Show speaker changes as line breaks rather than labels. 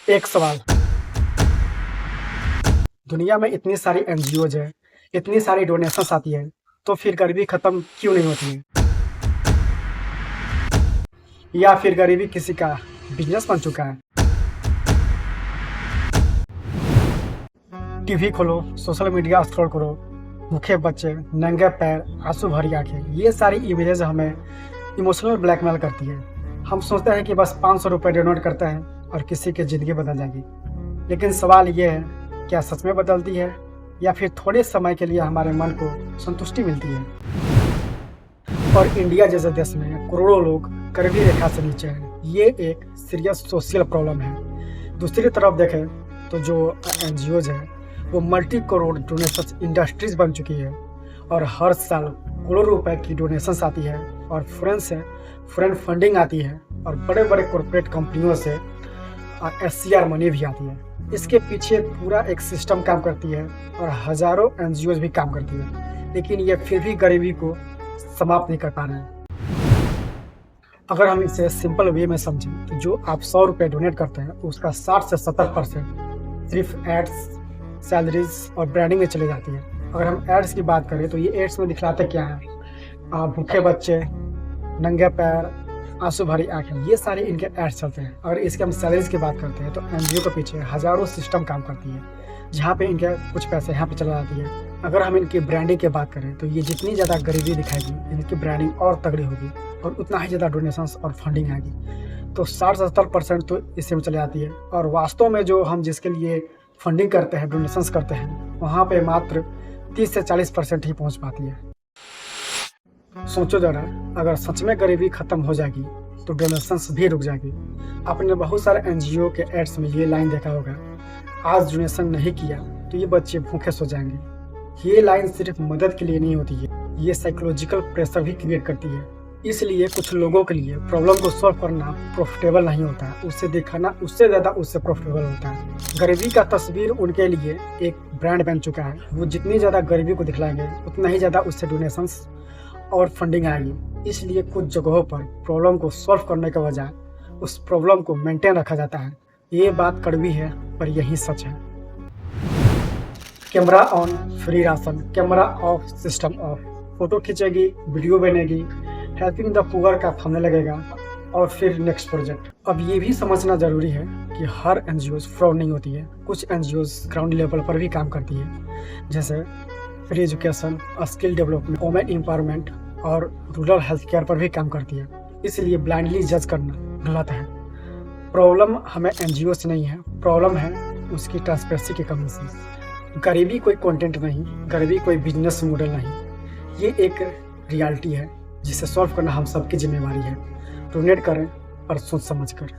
एक सवाल, दुनिया में इतनी सारी एनजीओज है, इतनी सारी डोनेशंस आती है, तो फिर गरीबी खत्म क्यों नहीं होती है? या फिर गरीबी किसी का बिजनेस बन चुका है? टीवी खोलो, सोशल मीडिया स्क्रॉल करो, भूखे बच्चे, नंगे पैर, आंसू भरी आंखें, ये सारी इमेजेस हमें इमोशनल ब्लैकमेल करती है। हम सोचते हैं कि बस 500 रुपये डोनेट करते हैं और किसी की ज़िंदगी बदल जाएगी। लेकिन सवाल ये है, क्या सच में बदलती है या फिर थोड़े समय के लिए हमारे मन को संतुष्टि मिलती है? और इंडिया जैसे देश में करोड़ों लोग गरीबी रेखा से नीचे हैं। ये एक सीरियस सोशल प्रॉब्लम है। दूसरी तरफ देखें तो जो एनजीओज हैं वो मल्टी करोड़ डोनेशन इंडस्ट्रीज बन चुकी है और हर साल करोड़ों रुपए की डोनेशंस आती है और फॉरेन फंडिंग आती है और बड़े बड़े कॉरपोरेट कंपनियों से एससीआर मनी भी आती है। इसके पीछे पूरा एक सिस्टम काम करती है और हजारों एनजीओज भी काम करती है, लेकिन ये फिर भी गरीबी को समाप्त नहीं कर पा रहे हैं। अगर हम इसे सिंपल वे में समझें तो जो आप 100 रुपये डोनेट करते हैं उसका 60 से 70% सिर्फ एड्स, सैलरीज और ब्रांडिंग में चले जाती है। अगर हम एड्स की बात करें तो ये एड्स में दिखलाते क्या है? भूखे बच्चे, नंगे पैर, आंसू भरी आंखें, ये सारे इनके एड्स चलते हैं। अगर इसके हम सैलरीज की बात करते हैं तो एनजीओ के पीछे हजारों सिस्टम काम करती है, जहाँ पे इनके कुछ पैसे यहाँ पे चला जाती है। अगर हम इनकी ब्रांडिंग की बात करें तो ये जितनी ज़्यादा गरीबी दिखाएगी इनकी ब्रांडिंग और तगड़ी होगी और उतना ही ज़्यादा डोनेशंस और फंडिंग आएगी। तो 60-70% तो इससे में चली जाती है और वास्तव में जो हम जिसके लिए फंडिंग करते हैं, डोनेशंस करते हैं, वहाँ पे मात्र 30 से 40% ही पहुँच पाती है। सोचो जरा, अगर सच में गरीबी खत्म हो जाएगी तो डोनेशंस भी रुक जाएगी। आपने बहुत सारे एनजीओ के एड्स में ये लाइन देखा होगा, आज डोनेशन नहीं किया तो ये बच्चे भूखे सो जाएंगे। ये लाइन सिर्फ मदद के लिए नहीं होती है, ये साइकोलॉजिकल प्रेशर भी क्रिएट करती है। इसलिए कुछ लोगों के लिए प्रॉब्लम को सॉल्व करना प्रॉफिटेबल नहीं होता है, उससे दिखाना उससे ज़्यादा उससे प्रॉफिटेबल होता है। गरीबी का तस्वीर उनके लिए एक ब्रांड बन चुका है। वो जितनी ज़्यादा गरीबी को दिखलाएंगे उतना ही ज़्यादा उससे डोनेशंस और फंडिंग आएगी। इसलिए कुछ जगहों पर प्रॉब्लम को सॉल्व करने के बजाय उस प्रॉब्लम को मेंटेन रखा जाता है। ये बात कड़वी है पर यही सच है। कैमरा ऑन, फ्री राशन, camera off, system off, photo खींचेगी, वीडियो बनेगी, हेल्पिंग द पुअर का थंबनेल लगेगा और फिर नेक्स्ट प्रोजेक्ट। अब ये भी समझना जरूरी है कि हर एनजीओज फ्रॉड नहीं होती है। कुछ एनजीओज ग्राउंड लेवल पर भी काम करती है, जैसे free education, skill development, women empowerment और रूरल हेल्थ केयर पर भी काम करती है। इसलिए ब्लाइंडली जज करना गलत है। प्रॉब्लम हमें एनजीओ से नहीं है, प्रॉब्लम है उसकी ट्रांसपेरेंसी की कमी से। गरीबी कोई कंटेंट नहीं, गरीबी कोई बिजनेस मॉडल नहीं, ये एक रियलिटी है जिसे सॉल्व करना हम सबकी जिम्मेवारी है। डोनेट करें पर सोच समझ कर।